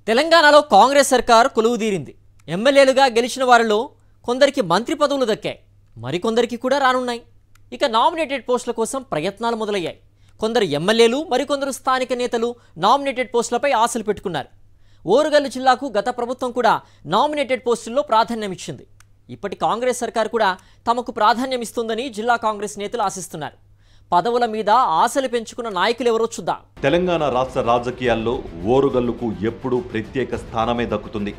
తెలంగాణలో కాంగ్రెస్ సర్కార్ కొలువుదీరింది. ఎమ్మెల్యేలుగా గెలిచిన వారిలో కొందరికి మంత్రి పదవులు దక్కాయి, మరికొందరికి కూడా రానున్నాయి. ఇక నామినేటెడ్ పోస్టుల కోసం ప్రయత్నాలు మొదలయ్యాయి. కొందరు ఎమ్మెల్యేలు, మరికొందరు స్థానిక నేతలు నామినేటెడ్ పోస్టులపై ఆశలు పెట్టుకున్నారు. ఓరుగల్లు జిల్లాకు గత ప్రభుత్వం కూడా నామినేటెడ్ పోస్టుల్లో ప్రాధాన్యం ఇచ్చింది. ఇప్పటి కాంగ్రెస్ సర్కార్ కూడా తమకు ప్రాధాన్యం ఇస్తుందని జిల్లా కాంగ్రెస్ నేతలు ఆశిస్తున్నారు. పదవుల మీద ఆశలు పెంచుకున్న నాయకులు ఎవరో చూద్దాం. తెలంగాణ రాష్ట్ర రాజకీయాల్లో ఓరుగల్లుకు ఎప్పుడూ ప్రత్యేక స్థానమే దక్కుతుంది.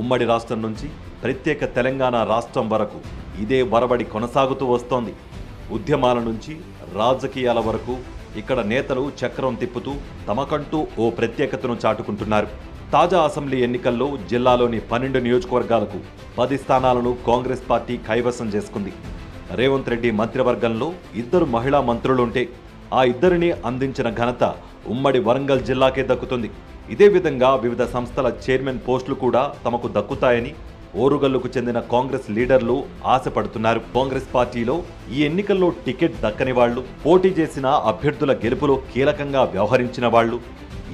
ఉమ్మడి రాష్ట్రం నుంచి ప్రత్యేక తెలంగాణ రాష్ట్రం వరకు ఇదే వరబడి కొనసాగుతూ వస్తోంది. ఉద్యమాల నుంచి రాజకీయాల వరకు ఇక్కడ నేతలు చక్రం తిప్పుతూ తమకంటూ ఓ ప్రత్యేకతను చాటుకుంటున్నారు. తాజా అసెంబ్లీ ఎన్నికల్లో జిల్లాలోని 12 నియోజకవర్గాలకు 10 స్థానాలను కాంగ్రెస్ పార్టీ కైవసం చేసుకుంది. రేవంత్ రెడ్డి మంత్రివర్గంలో 2 మహిళా మంత్రులుంటే ఆ ఇద్దరిని అందించిన ఘనత ఉమ్మడి వరంగల్ జిల్లాకే దక్కుతుంది. ఇదే విధంగా వివిధ సంస్థల చైర్మన్ పోస్టులు కూడా తమకు దక్కుతాయని ఓరుగల్లుకు చెందిన కాంగ్రెస్ లీడర్లు ఆశపడుతున్నారు. కాంగ్రెస్ పార్టీలో ఈ ఎన్నికల్లో టికెట్ దక్కని వాళ్లు, పోటీ చేసిన అభ్యర్థుల గెలుపులో కీలకంగా వ్యవహరించిన వాళ్లు,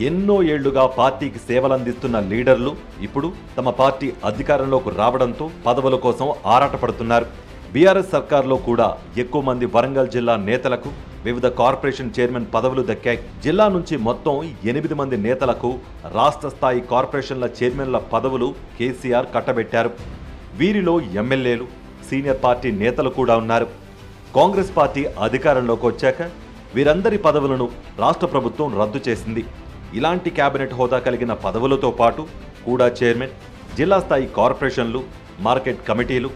ఎన్నో ఏళ్లుగా పార్టీకి సేవలందిస్తున్న లీడర్లు ఇప్పుడు తమ పార్టీ అధికారంలోకి రావడంతో పదవుల కోసం ఆరాటపడుతున్నారు. బీఆర్ఎస్ సర్కార్లో కూడా ఎక్కువ మంది వరంగల్ జిల్లా నేతలకు వివిధ కార్పొరేషన్ చైర్మన్ పదవులు దక్కాయి. జిల్లా నుంచి మొత్తం 8 మంది నేతలకు రాష్ట్ర స్థాయి కార్పొరేషన్ల చైర్మన్ల పదవులు కేసీఆర్ కట్టబెట్టారు. వీరిలో ఎమ్మెల్యేలు, సీనియర్ పార్టీ నేతలు కూడా ఉన్నారు. కాంగ్రెస్ పార్టీ అధికారంలోకి వచ్చాక వీరందరి పదవులను రాష్ట్ర ప్రభుత్వం రద్దు చేసింది. ఇలాంటి కేబినెట్ హోదా కలిగిన పదవులతో పాటు కూడా చైర్మన్, జిల్లా స్థాయి కార్పొరేషన్లు, మార్కెట్ కమిటీలు,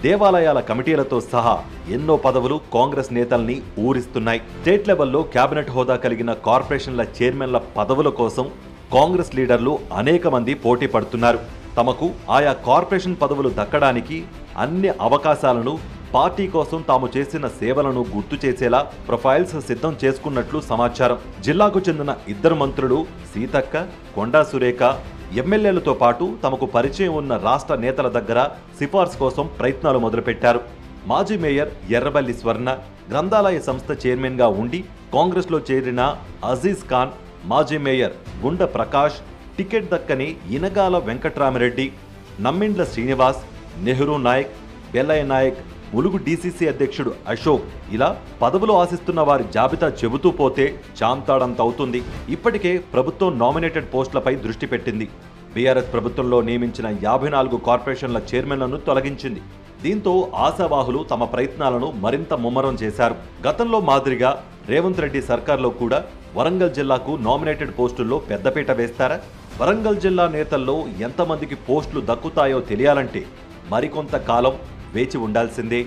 దేవాలయాల కమిటీలతో సహా ఎన్నో పదవులు కాంగ్రెస్ నేతల్ని ఊరిస్తున్నాయి. స్టేట్ లెవెల్లో కేబినెట్ హోదా కలిగిన కార్పొరేషన్ల చైర్మన్ల పదవుల కోసం కాంగ్రెస్ లీడర్లు అనేక మంది పోటీ పడుతున్నారు. తమకు ఆయా కార్పొరేషన్ పదవులు దక్కడానికి అన్ని అవకాశాలను, పార్టీ కోసం తాము చేసిన సేవలను గుర్తు చేసేలా ప్రొఫైల్స్ సిద్ధం చేసుకున్నట్లు సమాచారం. జిల్లాకు చెందిన 2 మంత్రులు సీతక్క, కొండా సురేఖ, ఎమ్మెల్యేలతో పాటు తమకు పరిచయం ఉన్న రాష్ట్ర నేతల దగ్గర సిఫార్సు కోసం ప్రయత్నాలు మొదలుపెట్టారు. మాజీ మేయర్ ఎర్రబల్లి స్వర్ణ, గ్రంథాలయ సంస్థ చైర్మన్గా ఉండి కాంగ్రెస్లో చేరిన అజీజ్ ఖాన్, మాజీ మేయర్ గుండ ప్రకాష్, టికెట్ దక్కని ఇనగాల వెంకట్రామిరెడ్డి, నమ్మిండ్ల శ్రీనివాస్, నెహ్రూ నాయక్, బెల్లయ్య నాయక్, ములుగు డీసీసీ అధ్యక్షుడు అశోక్, ఇలా పదవులు ఆశిస్తున్న వారి జాబితా చెబుతూ పోతే చాంతాడంత అవుతుంది. ఇప్పటికే ప్రభుత్వం నామినేటెడ్ పోస్టులపై దృష్టి పెట్టింది. బీఆర్ఎస్ ప్రభుత్వంలో నియమించిన 54 కార్పొరేషన్ల చైర్మన్లను తొలగించింది. దీంతో ఆశావాహులు తమ ప్రయత్నాలను మరింత ముమ్మరం చేశారు. గతంలో మాదిరిగా రేవంత్ రెడ్డి సర్కార్లో కూడా వరంగల్ జిల్లాకు నామినేటెడ్ పోస్టుల్లో పెద్దపీట వేస్తారా? వరంగల్ జిల్లా నేతల్లో ఎంతమందికి పోస్టులు దక్కుతాయో తెలియాలంటే మరికొంత కాలం వేచి ఉండాల్సిందే.